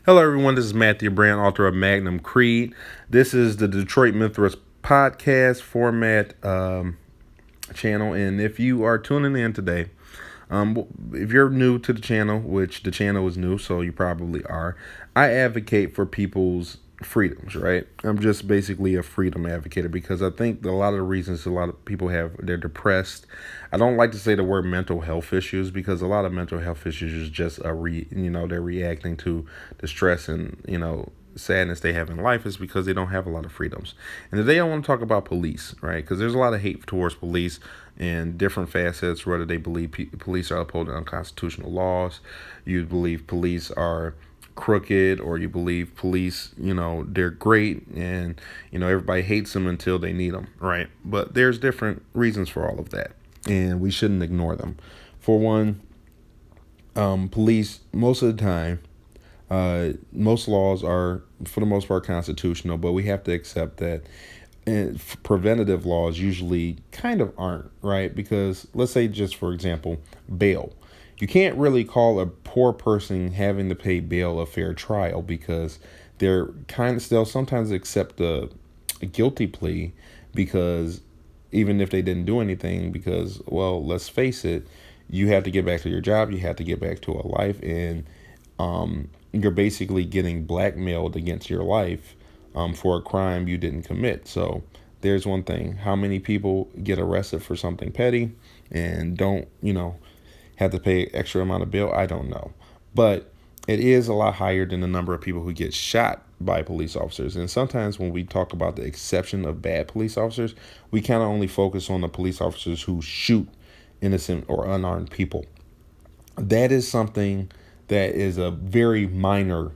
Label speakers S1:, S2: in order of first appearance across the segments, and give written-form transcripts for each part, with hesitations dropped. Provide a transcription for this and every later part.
S1: Hello, everyone. This is Matthew Brand, author of Magnum Creed. This is the Detroit Mithras podcast format channel. And if you are tuning in today, if you're new to the channel, which the channel is new, so you probably are, I advocate for people's freedoms, right? I'm just basically a freedom advocate because I think a lot of the reasons a lot of people they're depressed. I don't like to say the word mental health issues because a lot of mental health issues is just they're reacting to the stress and, sadness they have in life is because they don't have a lot of freedoms. And today I want to talk about police, right? Because there's a lot of hate towards police in different facets, whether they believe police are upholding unconstitutional laws, you believe police are crooked, or you believe police, they're great and, everybody hates them until they need them, right? But there's different reasons for all of that, and we shouldn't ignore them. For one, police, most of the time, most laws are, for the most part, constitutional, but we have to accept that preventative laws usually kind of aren't, right? Because let's say, just for example, bail. You can't really call a poor person having to pay bail a fair trial because they're they'll sometimes accept a guilty plea because even if they didn't do anything, because, well, let's face it, you have to get back to your job, you have to get back to a life, and you're basically getting blackmailed against your life for a crime you didn't commit. So there's one thing. How many people get arrested for something petty and don't, have to pay extra amount of bail? I don't know. But it is a lot higher than the number of people who get shot by police officers. And sometimes when we talk about the exception of bad police officers, we kind of only focus on the police officers who shoot innocent or unarmed people. That is something that is a very minor,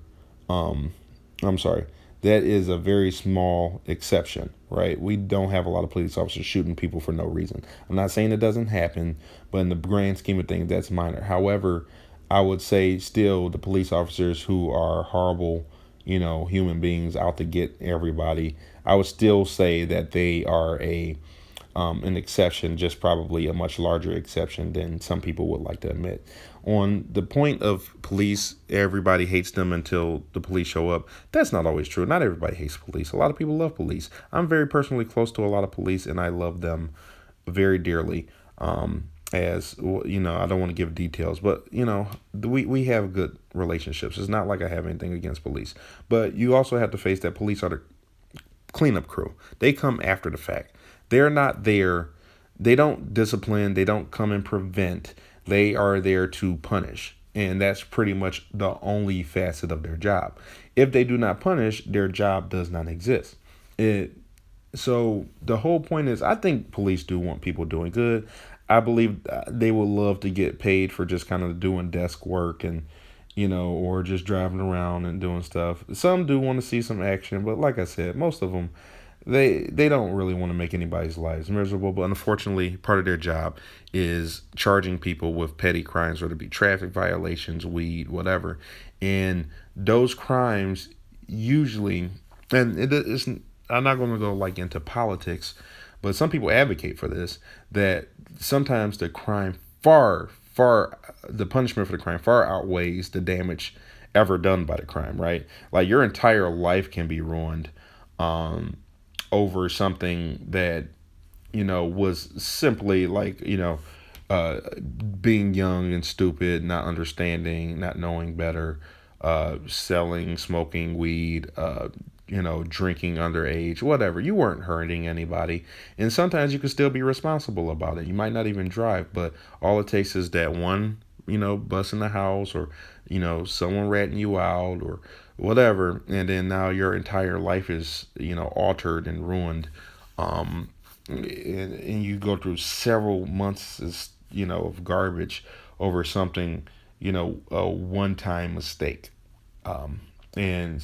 S1: I'm sorry, that is a very small exception, right? We don't have a lot of police officers shooting people for no reason. I'm not saying it doesn't happen, but in the grand scheme of things, that's minor. However, I would say still the police officers who are horrible, human beings out to get everybody, I would still say that they are an exception, just probably a much larger exception than some people would like to admit. On the point of police, everybody hates them until the police show up. That's not always true. Not everybody hates police. A lot of people love police. I'm very personally close to a lot of police, and I love them very dearly. As I don't want to give details, but we have good relationships. It's not like I have anything against police, but you also have to face that police are the cleanup crew. They come after the fact. They're not there. They don't discipline. They don't come and prevent. They are there to punish. And that's pretty much the only facet of their job. If they do not punish, their job does not exist. So the whole point is, I think police do want people doing good. I believe they would love to get paid for just kind of doing desk work and, or just driving around and doing stuff. Some do want to see some action, but like I said, most of them, they don't really want to make anybody's lives miserable, but unfortunately, part of their job is charging people with petty crimes, whether it be traffic violations, weed, whatever. And those crimes usually, and it's, I'm not going to go like into politics, but some people advocate for this, that sometimes the crime the punishment for the crime far outweighs the damage ever done by the crime, right? Like your entire life can be ruined over something that, was simply like, being young and stupid, not understanding, not knowing better, selling, smoking weed, drinking underage, whatever. You weren't hurting anybody. And sometimes you can still be responsible about it. You might not even drive, but all it takes is that one, bus in the house, or, someone ratting you out or whatever. And then now your entire life is, altered and ruined. And you go through several months, of garbage over something, a one-time mistake. And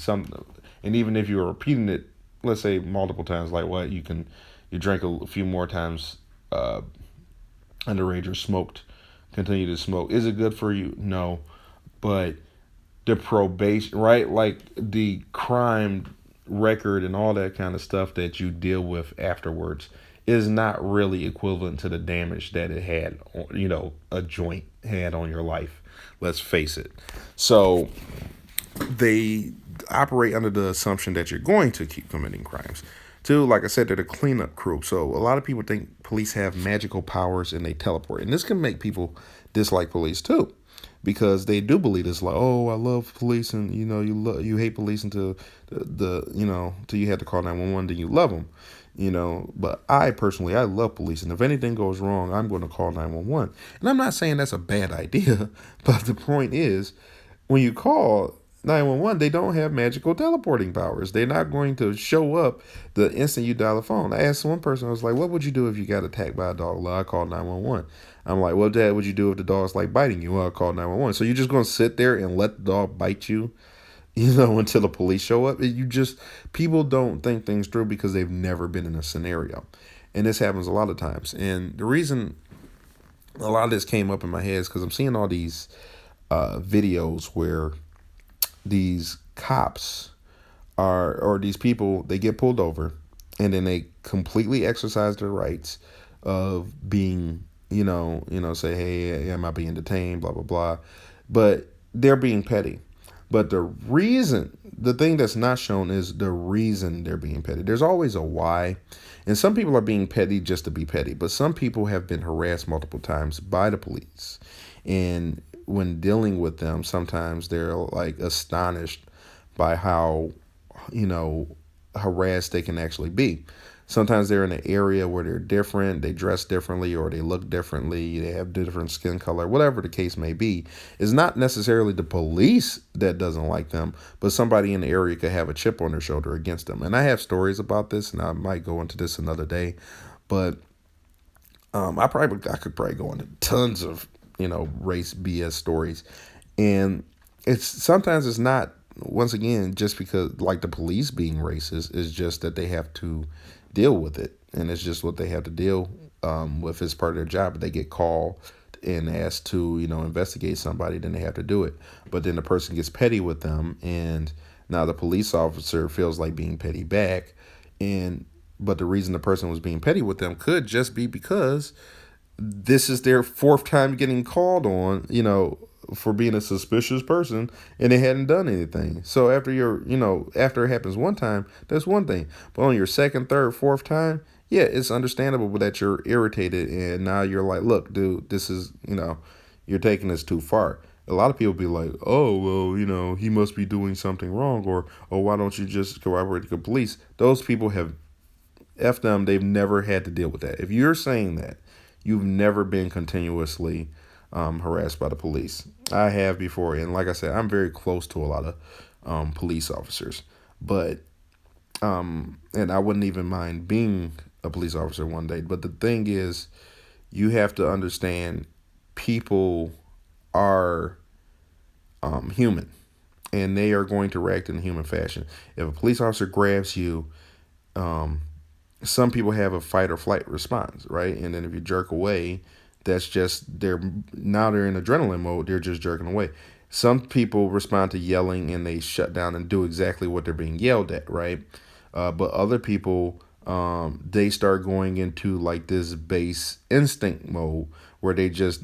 S1: even if you're repeating it, let's say multiple times, like what you drank a few more times, underage, or continue to smoke. Is it good for you? No, but the probation, right? Like the crime record and all that kind of stuff that you deal with afterwards is not really equivalent to the damage that it had, a joint had on your life. Let's face it. So they operate under the assumption that you're going to keep committing crimes. Two, like I said, they're the cleanup crew. So a lot of people think police have magical powers and they teleport, and this can make people dislike police too, because they do believe this. Like, oh, I love police, and you hate police until till you had to call 911, then you love them. But I personally, I love police, and if anything goes wrong, I'm going to call 911. And I'm not saying that's a bad idea, but the point is, when you call 911, they don't have magical teleporting powers. They're not going to show up the instant you dial the phone. I asked one person, I was like, what would you do if you got attacked by a dog? Well, I called 911. I'm like, well, Dad, what would you do if the dog's like biting you? Well, I called 911. So you're just going to sit there and let the dog bite you, until the police show up? People don't think things through because they've never been in a scenario. And this happens a lot of times. And the reason a lot of this came up in my head is because I'm seeing all these videos where these cops or these people, they get pulled over and then they completely exercise their rights of being, say, hey, am I being detained, blah, blah, blah. But they're being petty. But the thing that's not shown is the reason they're being petty. There's always a why. And some people are being petty just to be petty. But some people have been harassed multiple times by the police. And when dealing with them, sometimes they're like astonished by how, harassed they can actually be. Sometimes they're in an area where they're different, they dress differently, or they look differently, they have different skin color, whatever the case may be. It's not necessarily the police that doesn't like them, but somebody in the area could have a chip on their shoulder against them. And I have stories about this, and I might go into this another day, but I could probably go into tons of race BS stories, and it's not, once again, just because like the police being racist. Is just that they have to deal with it, and it's just what they have to deal with as part of their job. They get called and asked to investigate somebody, then they have to do it. But then the person gets petty with them, and now the police officer feels like being petty back, and but the reason the person was being petty with them could just be because this is their fourth time getting called on, for being a suspicious person, and they hadn't done anything. So after it happens one time, that's one thing. But on your second, third, fourth time, yeah, it's understandable that you're irritated, and now you're like, look, dude, this is, you're taking this too far. A lot of people be like, oh, well, he must be doing something wrong, or, oh, why don't you just cooperate with the police? Those people have F them. They've never had to deal with that. If you're saying that, you've never been continuously harassed by the police. I have before, and like I said, I'm very close to a lot of police officers, but and I wouldn't even mind being a police officer one day. But the thing is, you have to understand, people are human, and they are going to react in a human fashion. If a police officer grabs you, some people have a fight or flight response, right? And then if you jerk away, that's just they're in adrenaline mode. They're just jerking away. Some people respond to yelling and they shut down and do exactly what they're being yelled at, right? But other people, they start going into like this base instinct mode where they're just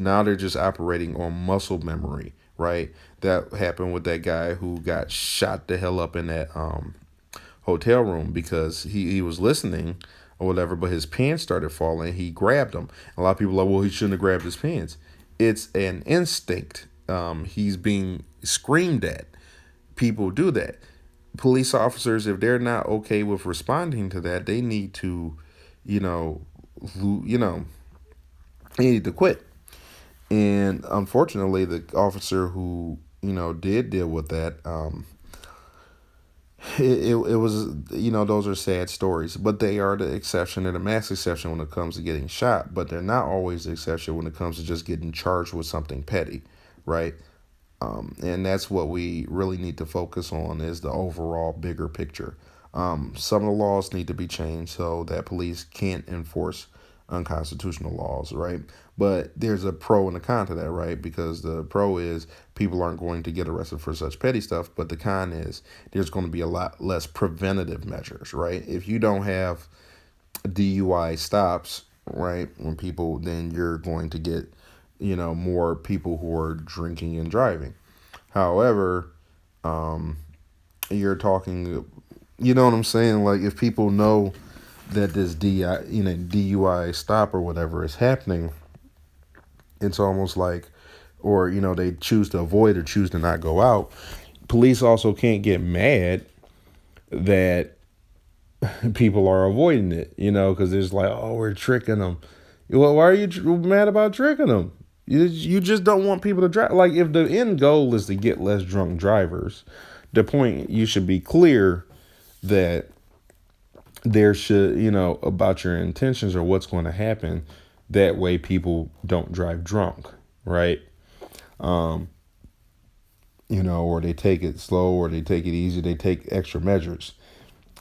S1: operating on muscle memory, right? That happened with that guy who got shot the hell up in that hotel room because he was listening or whatever, but his pants started falling. He grabbed them. A lot of people are like, well, he shouldn't have grabbed his pants. It's an instinct. He's being screamed at. People do that. Police officers, if they're not okay with responding to that, they need to, you know, they need to quit. And unfortunately, the officer who did deal with that, it was, those are sad stories, but they are the exception and the mass exception when it comes to getting shot, but they're not always the exception when it comes to just getting charged with something petty, right? And that's what we really need to focus on, is the overall bigger picture. Some of the laws need to be changed so that police can't enforce unconstitutional laws, right? But there's a pro and a con to that, right? Because the pro is people aren't going to get arrested for such petty stuff, but the con is there's going to be a lot less preventative measures, right? If you don't have DUI stops, right, then you're going to get, more people who are drinking and driving. However, Um, you're talking, you know what I'm saying? Like if people know that this DUI stop or whatever is happening, it's almost like, or they choose to avoid or choose to not go out. Police also can't get mad that people are avoiding it, because it's like, oh, we're tricking them. Well, why are you mad about tricking them? You just don't want people to drive. Like, if the end goal is to get less drunk drivers, the point you should be clear that there should, about your intentions or what's going to happen. That way, people don't drive drunk, right? Um, or they take it slow, or they take it easy, they take extra measures.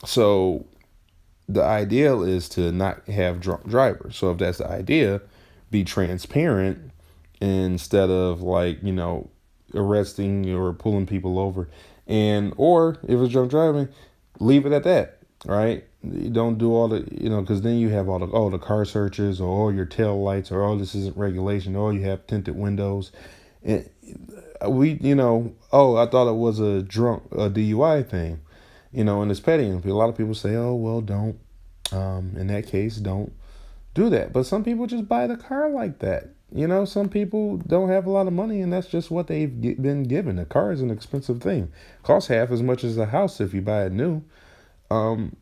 S1: So the ideal is to not have drunk drivers. So if that's the idea, be transparent instead of like, arresting or pulling people over. And or if it's drunk driving, leave it at that, right? You don't do all the, because then you have all the car searches, or all your tail lights, or this isn't regulation, or you have tinted windows. And I thought it was a DUI thing, and it's petty. And a lot of people say, oh, well, don't, in that case, don't do that. But some people just buy the car like that. Some people don't have a lot of money, and that's just what they've been given. A car is an expensive thing. It costs half as much as a house if you buy it new. Um,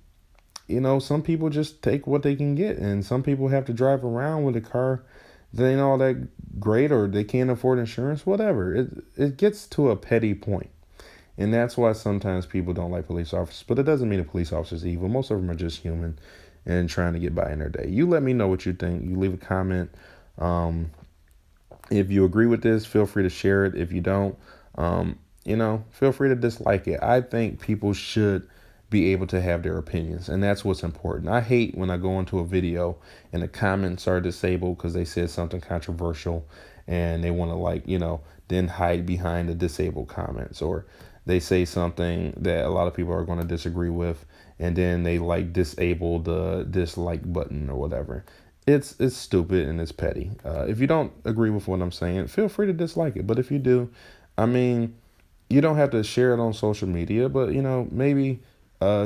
S1: some people just take what they can get, and some people have to drive around with a car that ain't all that great, or they can't afford insurance, whatever. It gets to a petty point. And that's why sometimes people don't like police officers. But it doesn't mean a police officer's evil. Most of them are just human and trying to get by in their day. You let me know what you think. You leave a comment. If you agree with this, feel free to share it. If you don't, feel free to dislike it. I think people should be able to have their opinions, and that's what's important. I hate when I go into a video and the comments are disabled because they said something controversial, and they want to then hide behind the disabled comments, or they say something that a lot of people are going to disagree with, and then they disable the dislike button or whatever. It's stupid and it's petty. If you don't agree with what I'm saying, feel free to dislike it. But if you do, I mean, you don't have to share it on social media, but maybe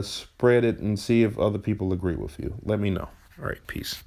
S1: spread it and see if other people agree with you. Let me know. All right, peace.